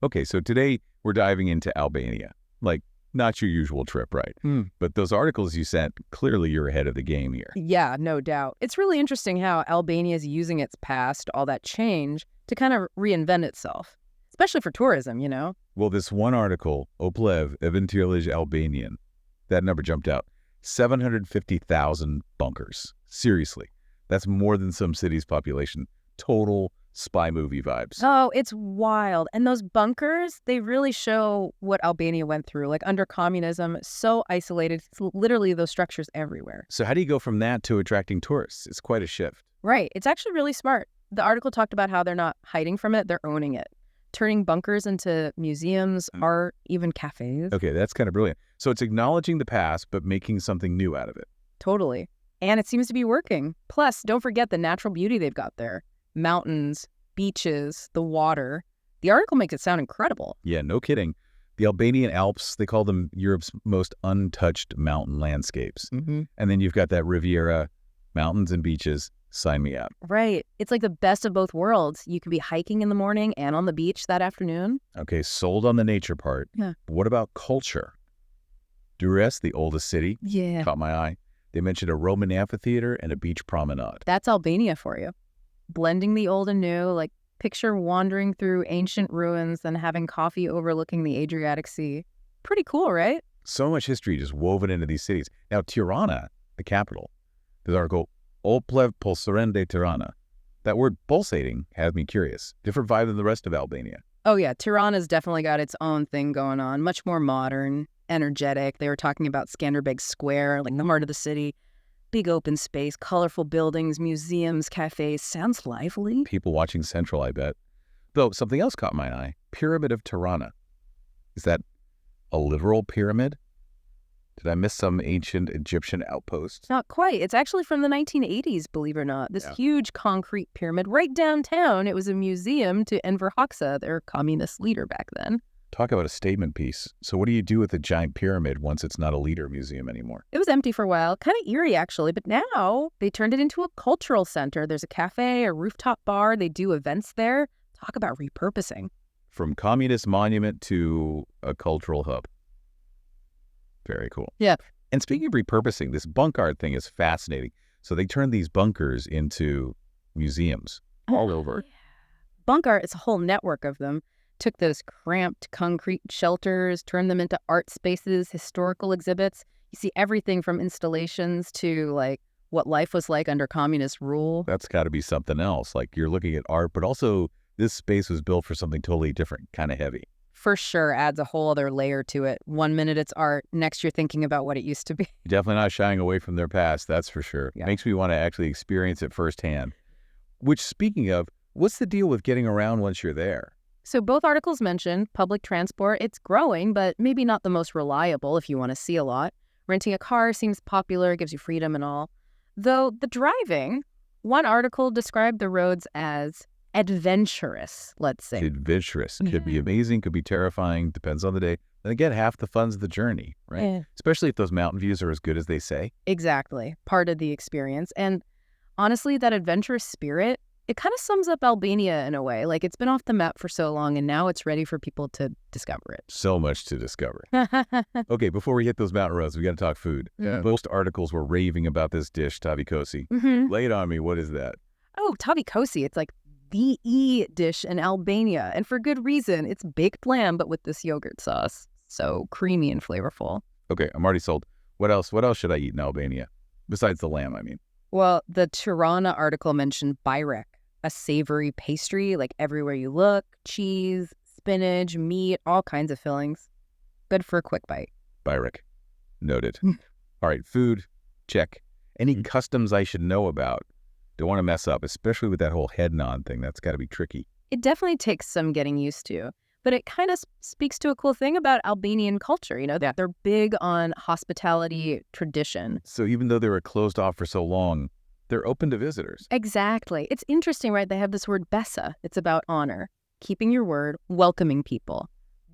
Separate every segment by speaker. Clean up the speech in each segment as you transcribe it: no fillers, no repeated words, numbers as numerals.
Speaker 1: Okay, so today we're diving into Albania. Like, not your usual trip, right? But those articles you sent, clearly you're ahead of the game here.
Speaker 2: Yeah, no doubt. It's really interesting how Albania is using its past, all that change, to kind of reinvent itself, especially for tourism, you know?
Speaker 1: Well, this one article, Oplev, eventyrlige Albanien, that number jumped out. 750,000 bunkers. Seriously. That's more than some city's population. Total spy movie vibes.
Speaker 2: Oh, it's wild. And those bunkers, they really show what Albania went through. Like under communism, so isolated, it's literally those structures everywhere.
Speaker 1: So how do you go from that to attracting tourists? It's quite a shift.
Speaker 2: Right. It's actually really smart. The article talked about how they're not hiding from it, they're owning it. Turning bunkers into museums, art, even cafes.
Speaker 1: Okay, that's kind of brilliant. So it's acknowledging the past, but making something new out of it.
Speaker 2: Totally. And it seems to be working. Plus, don't forget the natural beauty they've got there. Mountains, beaches, the water. The article makes it sound incredible.
Speaker 1: Yeah, no kidding. The Albanian Alps, they call them Europe's most untouched mountain landscapes. And then you've got that Riviera, mountains and beaches. Sign me up.
Speaker 2: Right. It's like the best of both worlds. You can be hiking in the morning and on the beach that afternoon.
Speaker 1: Okay, sold on the nature part.
Speaker 2: Yeah.
Speaker 1: What about culture? Durrës, the oldest city, caught my eye. They mentioned a Roman amphitheater and a beach promenade.
Speaker 2: That's Albania for you. Blending the old and new, like picture wandering through ancient ruins and having coffee overlooking the Adriatic Sea. Pretty cool, right?
Speaker 1: So much history just woven into these cities. Now, Tirana, the capital, this article, Oplev pulsarende Tirana. That word pulsating has me curious. Different vibe than the rest of Albania.
Speaker 2: Oh yeah, Tirana's definitely got its own thing going on. Much more modern, energetic. They were talking about Skanderbeg Square, like the heart of the city. Big open space, colorful buildings, museums, cafes. Sounds lively.
Speaker 1: People watching Central, I bet. Though something else caught my eye. Pyramid of Tirana. Is that a literal pyramid? Did I miss some ancient Egyptian outpost?
Speaker 2: Not quite. It's actually from the 1980s, believe it or not. This huge concrete pyramid right downtown. It was a museum to Enver Hoxha, their communist leader back then.
Speaker 1: Talk about a statement piece. So what do you do with a giant pyramid once it's not a leader museum anymore?
Speaker 2: It was empty for a while. Kind of eerie, actually. But now they turned it into a cultural center. There's a cafe, a rooftop bar. They do events there. Talk about repurposing.
Speaker 1: From communist monument to a cultural hub. Very cool.
Speaker 2: Yeah.
Speaker 1: And speaking of repurposing, this bunk art thing is fascinating. So they turned these bunkers into museums all over.
Speaker 2: Bunk art is a whole network of them. Took those cramped concrete shelters, turned them into art spaces, historical exhibits. You see everything from installations to like what life was like under communist rule.
Speaker 1: That's got to be something else. Like you're looking at art, but also this space was built for something totally different, kind of heavy.
Speaker 2: For sure adds a whole other layer to it. 1 minute it's art, next you're thinking about what it used to be.
Speaker 1: Definitely not shying away from their past, that's for sure.
Speaker 2: Yeah.
Speaker 1: Makes me want to actually experience it firsthand. Which, speaking of, what's the deal with getting around once you're there?
Speaker 2: So both articles mention public transport. It's growing, but maybe not the most reliable if you want to see a lot. Renting a car seems popular, gives you freedom and all. Though the driving, one article described the roads as adventurous, let's say.
Speaker 1: Adventurous. Could be amazing, could be terrifying, depends on the day. Then again, half the fun's the journey, right?
Speaker 2: Yeah.
Speaker 1: Especially if those mountain views are as good as they say.
Speaker 2: Exactly. Part of the experience. And honestly, that adventurous spirit, it kind of sums up Albania in a way. Like it's been off the map for so long and now it's ready for people to discover it.
Speaker 1: So much to discover. Okay, before we hit those mountain roads, we got to talk food. Most articles were raving about this dish, tavikosi. Lay it on me. What is that?
Speaker 2: Oh, tavikosi. It's like the dish in Albania. And for good reason. It's baked lamb, but with this yogurt sauce. So creamy and flavorful.
Speaker 1: Okay, I'm already sold. What else? What else should I eat in Albania? Besides the lamb, I mean.
Speaker 2: Well, the Tirana article mentioned bajrek, a savory pastry, like everywhere you look, cheese, spinach, meat, all kinds of fillings. Good for a quick bite.
Speaker 1: Bajrek. Noted. All right, food, check. Any customs I should know about? Don't want to mess up, especially with that whole head nod thing. That's got to be tricky.
Speaker 2: It definitely takes some getting used to, but it kind of speaks to a cool thing about Albanian culture. You know, that they're big on hospitality tradition.
Speaker 1: So even though they were closed off for so long, they're open to visitors.
Speaker 2: Exactly. It's interesting, right? They have this word besa. It's about honor, keeping your word, welcoming people.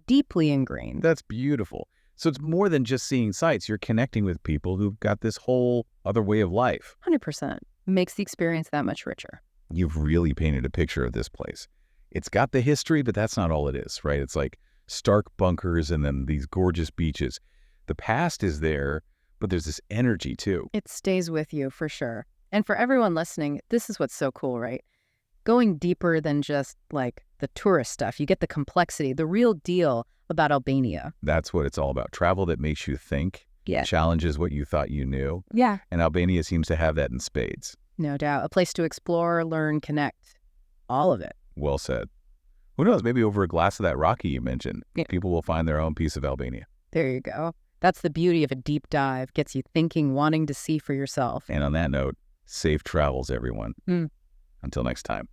Speaker 2: Deeply ingrained.
Speaker 1: That's beautiful. So it's more than just seeing sights. You're connecting with people who've got this whole other way of life.
Speaker 2: 100%. Makes the experience that much richer.
Speaker 1: You've really painted a picture of this place. It's got the history, but that's not all it is, right? It's like stark bunkers and then these gorgeous beaches. The past is there, but there's this energy too.
Speaker 2: It stays with you for sure. And for everyone listening, this is what's so cool, right? Going deeper than just like the tourist stuff. You get the complexity, the real deal about Albania.
Speaker 1: That's what it's all about. Travel that makes you think,
Speaker 2: Yeah.
Speaker 1: challenges what you thought you knew.
Speaker 2: Yeah.
Speaker 1: And Albania seems to have that in spades.
Speaker 2: No doubt. A place to explore, learn, connect. All of it.
Speaker 1: Well said. Who knows? Maybe over a glass of that Rocky you mentioned,
Speaker 2: Yeah.
Speaker 1: people will find their own piece of Albania.
Speaker 2: There you go. That's the beauty of a deep dive. Gets you thinking, wanting to see for yourself.
Speaker 1: And on that note, safe travels, everyone. Until next time.